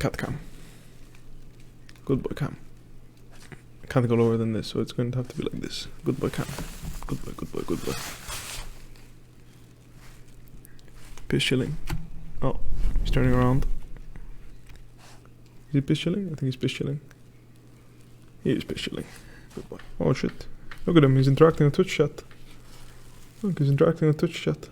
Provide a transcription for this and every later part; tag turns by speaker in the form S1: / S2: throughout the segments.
S1: cat cam. Good boy cam. Can't go lower than this, so it's going to have to be like this. Good boy cam. Good boy, good boy, good boy. Piss chilling. Oh, he's turning around. Is he piss chilling? I think he's piss chilling. He is piss chilling. Good boy. Oh shit. Look at him, he's interacting with Twitch chat. Look, he's interacting with Twitch chat.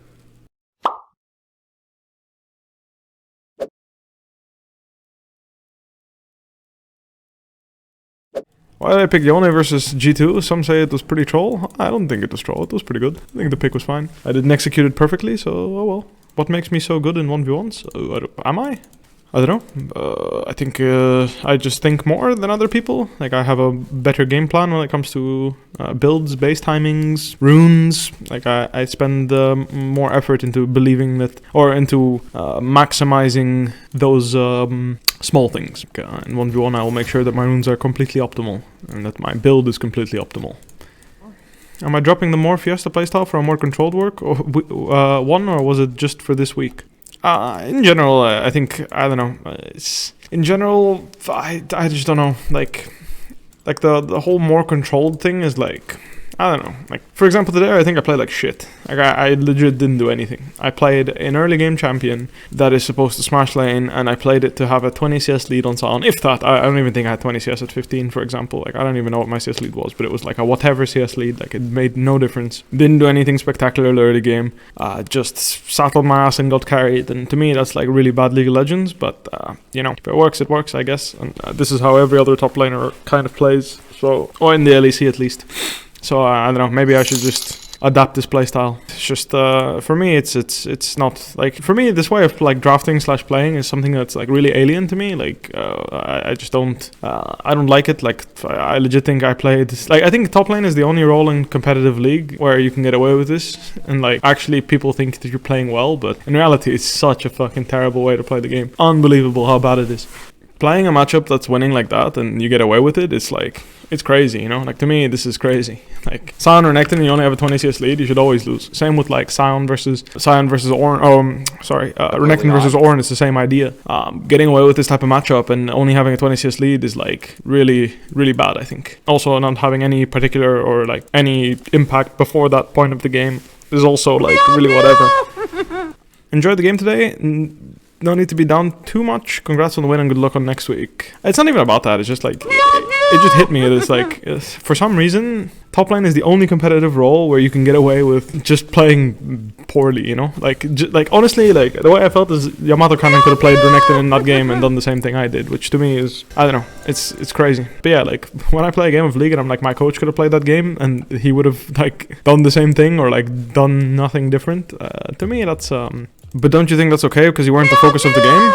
S1: Why did I pick Yone versus G2? Some say it was pretty troll. I don't think it was troll, it was pretty good. I think the pick was fine. I didn't execute it perfectly, so oh well. What makes me so good in 1v1s? Am I? I don't know. I think I just think more than other people. Like I have a better game plan when it comes to builds, base timings, runes. Like I spend more effort into believing that, or into maximizing those small things. In 1v1 I will make sure that my runes are completely optimal and that my build is completely optimal. Am I dropping the more Fiesta playstyle for a more controlled work or one, or was it just for this week? In general, I think, I don't know, in general, I just don't know, like the whole more controlled thing is like, I don't know, like, for example, today I think I played like shit. Like, I legit didn't do anything. I played an early game champion that is supposed to smash lane, and I played it to have a 20 CS lead on Sion. If that, I don't even think I had 20 CS at 15, for example. Like, I don't even know what my CS lead was, but it was like a whatever CS lead. Like, it made no difference. Didn't do anything spectacular early game. Just sat on my ass and got carried. And to me, that's like really bad League of Legends, but, you know, if it works, I guess. And this is how every other top laner kind of plays. So, or in the LEC at least. So I don't know, maybe I should just adapt this playstyle. It's just for me it's not like, for me this way of like drafting / playing is something that's like really alien to me. Like I just don't I don't like it. Like I legit think I played like, I think top lane is the only role in competitive league where you can get away with this, and like actually people think that you're playing well, but in reality it's such a fucking terrible way to play the game. Unbelievable how bad it is. Playing a matchup that's winning like that and you get away with it, it's like, it's crazy, you know? Like, to me, this is crazy. Like, Sion or Nocturne, you only have a 20 CS lead, you should always lose. Same with, like, Sion versus Ornn, Renekton versus Ornn, it's the same idea. Getting away with this type of matchup and only having a 20 CS lead is, like, really, really bad, I think. Also, not having any particular or, like, any impact before that point of the game is also, like, really whatever. Enjoyed the game today. No need to be down too much. Congrats on the win and good luck on next week. It's not even about that. It's just like, it just hit me. It's like, for some reason, top lane is the only competitive role where you can get away with just playing poorly, you know? Like, honestly, like, the way I felt is Yamato Kannon could have played Renekton in that game and done the same thing I did, which to me is, I don't know, it's crazy. But yeah, like, when I play a game of League and I'm like, my coach could have played that game and he would have, like, done the same thing or, like, done nothing different, to me, that's, But don't you think that's okay because you weren't the focus of the game?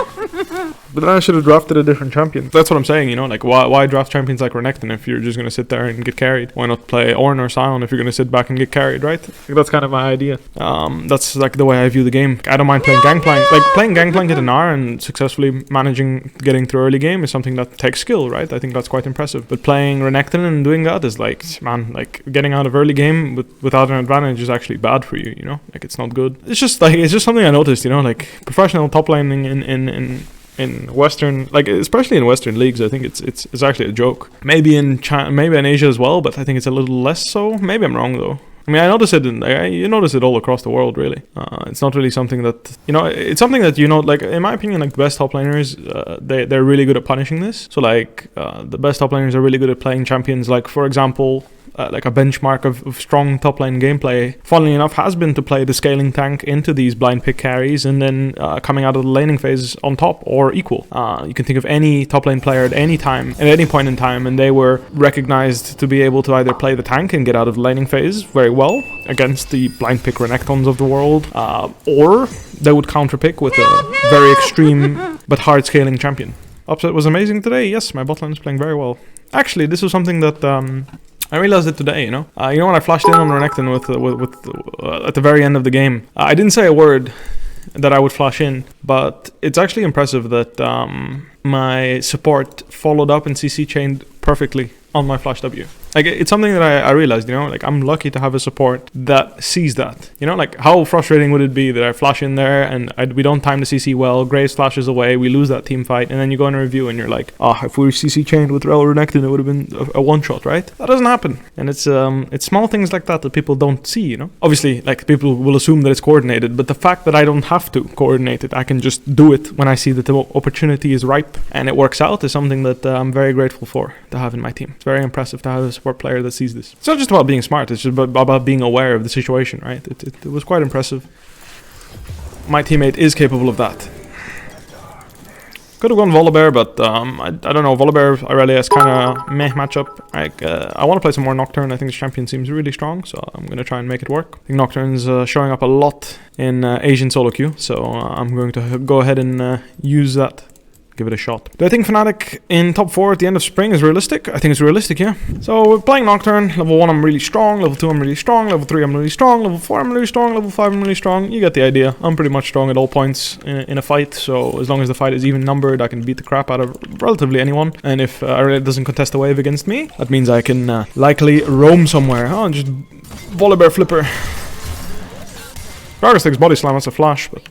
S1: But then I should have drafted a different champion. That's what I'm saying, you know, like why draft champions like Renekton if you're just going to sit there and get carried? Why not play Ornn or Sion if you're going to sit back and get carried, right? Like, that's kind of my idea. That's like the way I view the game. I don't mind playing Gangplank. Like playing Gangplank at an R and successfully managing getting through early game is something that takes skill, right? I think that's quite impressive. But playing Renekton and doing that is like, man, like getting out of early game without an advantage is actually bad for you, you know? Like it's not good. It's just something I noticed, you know, like professional top laning in Western, like especially in Western leagues, I think it's actually a joke. Maybe in China, maybe in Asia as well, but I think it's a little less so. Maybe I'm wrong though. I mean, I notice it. You notice it all across the world, really. It's not really something that, you know. It's something that, you know, like in my opinion, like the best top laners, they're really good at punishing this. So like the best top laners are really good at playing champions. Like for example, like a benchmark of strong top lane gameplay, funnily enough, has been to play the scaling tank into these blind pick carries and then coming out of the laning phase on top or equal. You can think of any top lane player at any time, at any point in time, and they were recognized to be able to either play the tank and get out of the laning phase very well against the blind pick Renektons of the world, or they would counter pick with a very extreme but hard scaling champion. Upset was amazing today. Yes, my bot lane is playing very well. Actually, this was something that I realized it today, you know. When I flashed in on Renekton with at the very end of the game, I didn't say a word that I would flash in, but it's actually impressive that my support followed up and CC chained perfectly on my flash W. Like, it's something that I realized, you know, like, I'm lucky to have a support that sees that. You know, like, how frustrating would it be that I flash in there and we don't time the CC well, Graves flashes away, we lose that team fight, and then you go in a review and you're like, if we were CC chained with Rel Renekton, it would have been a one-shot, right? That doesn't happen. And it's small things like that people don't see, you know? Obviously, like, people will assume that it's coordinated, but the fact that I don't have to coordinate it, I can just do it when I see that the opportunity is ripe and it works out, is something that I'm very grateful for to have in my team. It's very impressive to have a support player that sees this. It's not just about being smart, it's just about being aware of the situation, right? It was quite impressive. My teammate is capable of that. Could have gone Volibear, but I don't know. Volibear, Irelia is kind of meh matchup. I want to play some more Nocturne. I think the champion seems really strong, so I'm going to try and make it work. I think Nocturne's showing up a lot in Asian solo queue, so I'm going to go ahead and use that. Give it a shot. Do I think Fnatic in top 4 at the end of spring is realistic? I think it's realistic, yeah. So we're playing Nocturne. Level 1 I'm really strong, level 2 I'm really strong, level 3 I'm really strong, level 4 I'm really strong, level 5 I'm really strong. You get the idea. I'm pretty much strong at all points in a fight, so as long as the fight is even numbered, I can beat the crap out of relatively anyone. And if Irelia doesn't contest a wave against me, that means I can likely roam somewhere. Oh, just Volibear flipper. Gragas takes body slam as a flash, but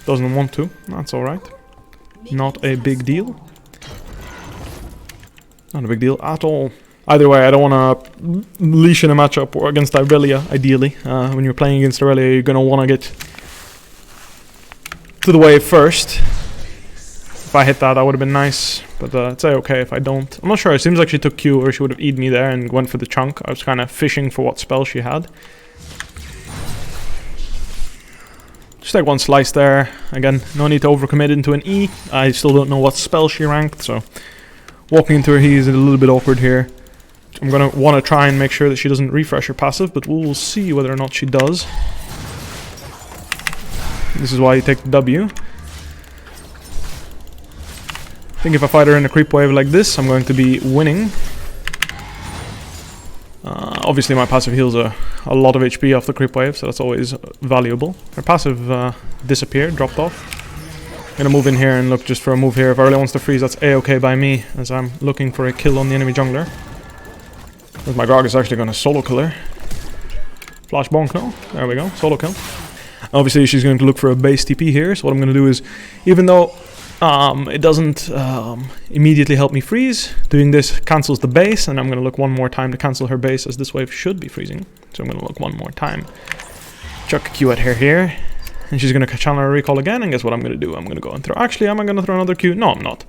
S1: doesn't want to. That's alright. Not a big deal. Not a big deal at all. Either way, I don't want to leash in a matchup or against Irelia, ideally. When you're playing against Irelia, you're going to want to get to the wave first. If I hit that, that would have been nice. But it's okay if I don't. I'm not sure. It seems like she took Q, or she would have E'd me there and went for the chunk. I was kind of fishing for what spell she had. Just take one slice there. Again, no need to overcommit into an E. I still don't know what spell she ranked, so walking into her E is a little bit awkward here. I'm going to want to try and make sure that she doesn't refresh her passive, but we'll see whether or not she does. This is why you take the W. I think if I fight her in a creep wave like this, I'm going to be winning. Obviously my passive heals a lot of HP off the creep wave, so that's always valuable. Her passive disappeared, dropped off. I'm gonna move in here and look just for a move here. If I really wants to freeze, that's a-okay by me, as I'm looking for a kill on the enemy jungler. Because my Grog is actually gonna solo kill her. Flash bonk, no? There we go, solo kill. Obviously she's going to look for a base TP here, so what I'm gonna do is, even though it doesn't immediately help me freeze, doing this cancels the base, and I'm going to look one more time to cancel her base, as this wave should be freezing. So I'm going to look one more time. Chuck a Q at her here, and she's going to channel her recall again, and guess what I'm going to do? I'm going to go and throw... Actually, am I going to throw another Q? No, I'm not.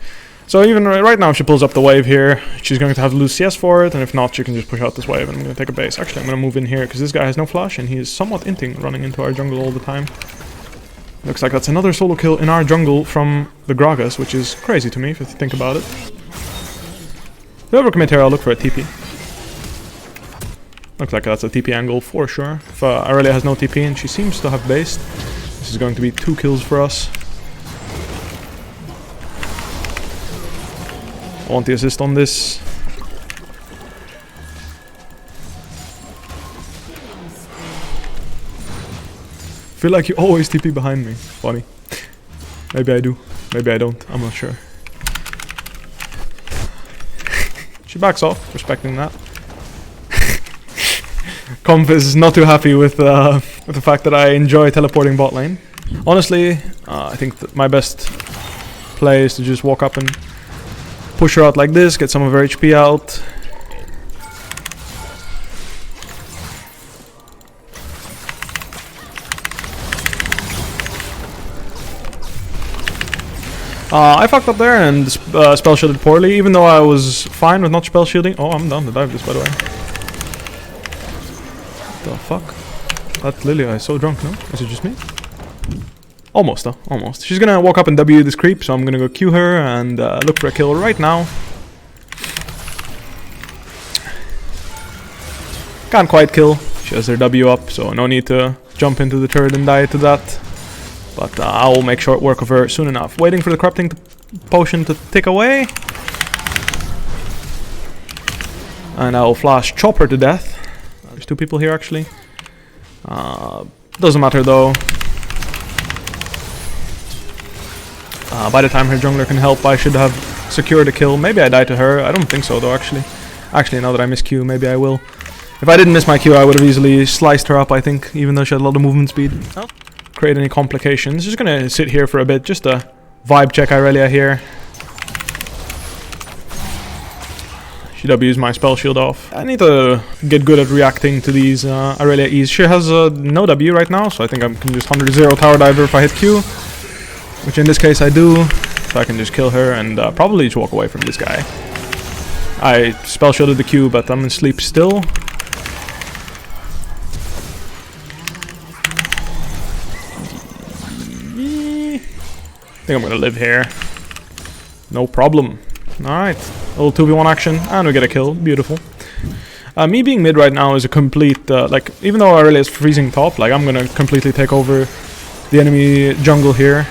S1: So even right now, if she pulls up the wave here, she's going to have to lose CS for it, and if not, she can just push out this wave, and I'm going to take a base. Actually, I'm going to move in here, because this guy has no flash, and he is somewhat inting, running into our jungle all the time. Looks like that's another solo kill in our jungle from the Gragas, which is crazy to me if you think about it. If I overcommit here, I'll look for a TP. Looks like that's a TP angle for sure. If Irelia has no TP and she seems to have based, this is going to be 2 kills for us. I want the assist on this. Feel like you always TP behind me. Funny. Maybe I do. Maybe I don't. I'm not sure. She backs off, respecting that. Conf is not too happy with the fact that I enjoy teleporting bot lane. Honestly, I think that my best play is to just walk up and push her out like this, get some of her HP out. I fucked up there and spell shielded poorly, even though I was fine with not spell shielding. Oh, I'm down to dive this, by the way. What the fuck? That Lilia is so drunk, no? Is it just me? Almost, though. Almost. She's gonna walk up and W this creep, so I'm gonna go Q her and look for a kill right now. Can't quite kill. She has her W up, so no need to jump into the turret and die to that. But I will make short work of her soon enough. Waiting for the corrupting potion to tick away. And I will flash chop her to death. There's 2 people here actually. Doesn't matter though. By the time her jungler can help, I should have secured a kill. Maybe I die to her. I don't think so though actually. Actually, now that I miss Q, maybe I will. If I didn't miss my Q, I would have easily sliced her up, I think, even though she had a lot of movement speed. Oh. Create any complications. Just gonna sit here for a bit, just a vibe check Irelia here. She W's my spell shield off. I need to get good at reacting to these Irelia E's. She has no W right now, so I think I can just 100-0 tower diver if I hit Q. Which in this case I do. So I can just kill her and probably just walk away from this guy. I spell shielded the Q, but I'm in sleep still. I think I'm gonna live here. No problem. Alright. A little 2v1 action, and we get a kill. Beautiful. Me being mid right now is a complete, like, even though Irelia is freezing top, like, I'm gonna completely take over the enemy jungle here.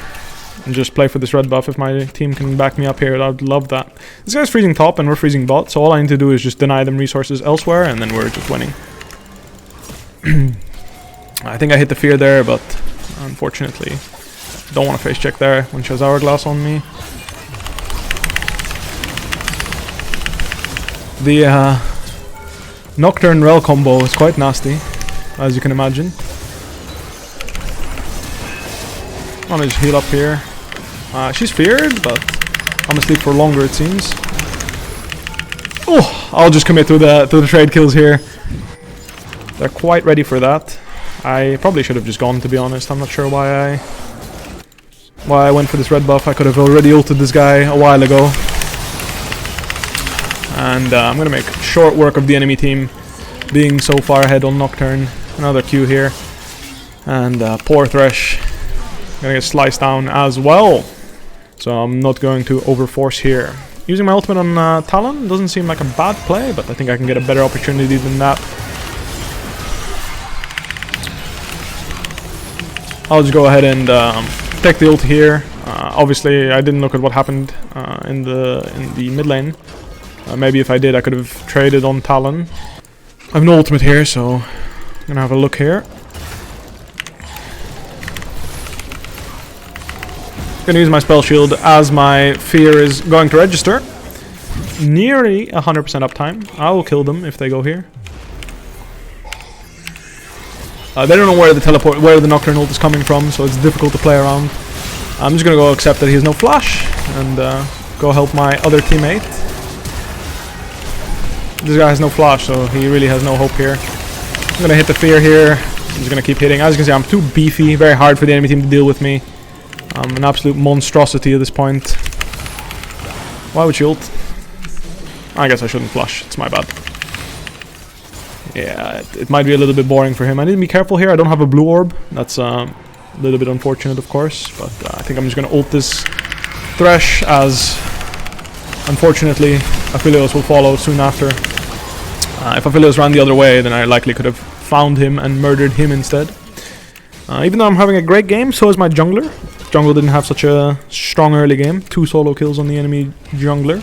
S1: And just play for this red buff. If my team can back me up here, I'd love that. This guy's freezing top and we're freezing bot, so all I need to do is just deny them resources elsewhere, and then we're just winning. I think I hit the fear there, but unfortunately don't want to face check there when she has hourglass on me. The Nocturne Rel combo is quite nasty, as you can imagine. I'm gonna just heal up here. She's feared, but I'm asleep for longer, it seems. Oh, I'll just commit to the trade kills here. They're quite ready for that. I probably should have just gone, to be honest. I'm not sure why I went for this red buff. I could have already ulted this guy a while ago. And I'm gonna make short work of the enemy team being so far ahead on Nocturne. Another Q here. And poor Thresh. Gonna get sliced down as well. So I'm not going to overforce here. Using my ultimate on Talon doesn't seem like a bad play, but I think I can get a better opportunity than that. I'll just go ahead and take the ult here. Obviously, I didn't look at what happened in the mid lane. Maybe if I did, I could have traded on Talon. I have no ultimate here, so I'm gonna have a look here. Gonna use my spell shield as my fear is going to register. Nearly 100% uptime. I will kill them if they go here. They don't know where the Nocturne ult is coming from, so it's difficult to play around. I'm just gonna go accept that he has no flash and go help my other teammate. This guy has no flash, so he really has no hope here. I'm gonna hit the fear here. I'm just gonna keep hitting. As you can see, I'm too beefy. Very hard for the enemy team to deal with me. I'm an absolute monstrosity at this point. Why would she ult? I guess I shouldn't flush. It's my bad. Yeah, it might be a little bit boring for him. I need to be careful here. I don't have a blue orb. That's a little bit unfortunate, of course. But I think I'm just going to ult this Thresh, as unfortunately Aphelios will follow soon after. If Aphelios ran the other way, then I likely could have found him and murdered him instead. Even though I'm having a great game, so is my jungler. Jungle didn't have such a strong early game. 2 solo kills on the enemy jungler.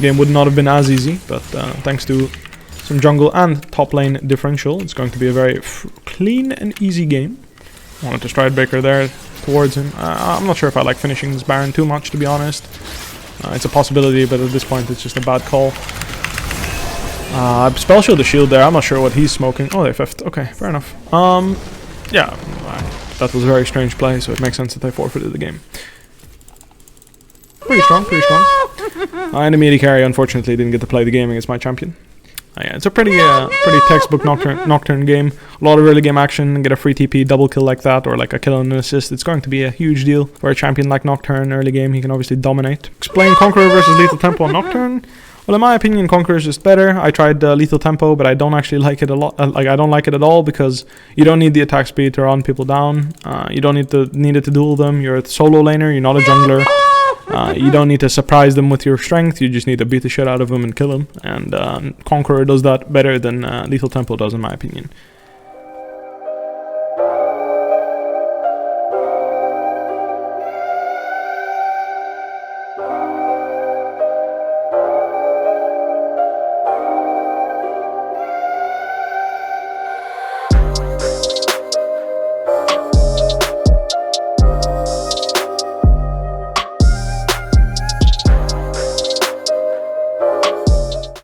S1: Game would not have been as easy, but thanks to some jungle and top lane differential, it's going to be a very clean and easy game. Wanted to stride breaker there towards him. I'm not sure if I like finishing this Baron too much, to be honest. It's a possibility, but at this point it's just a bad call. Spell shield the shield there. I'm not sure what he's smoking. Oh, they fifth. Okay, fair enough. Yeah, that was a very strange play, so it makes sense that they forfeited the game. Pretty strong, pretty strong. And a melee carry, unfortunately, didn't get to play the game against my champion. Yeah, it's a pretty textbook Nocturne game. A lot of early game action, get a free TP, double kill like that, or like a kill and an assist. It's going to be a huge deal for a champion like Nocturne. Early game, he can obviously dominate. Explain Conqueror versus Lethal Tempo on Nocturne. Well, in my opinion, Conqueror is just better. I tried Lethal Tempo, but I don't actually like it a lot. I don't like it at all, because you don't need the attack speed to run people down. You don't need it to duel them. You're a solo laner. You're not a jungler. You don't need to surprise them with your strength. You just need to beat the shit out of them and kill them. And Conqueror does that better than Lethal Tempo does, in my opinion.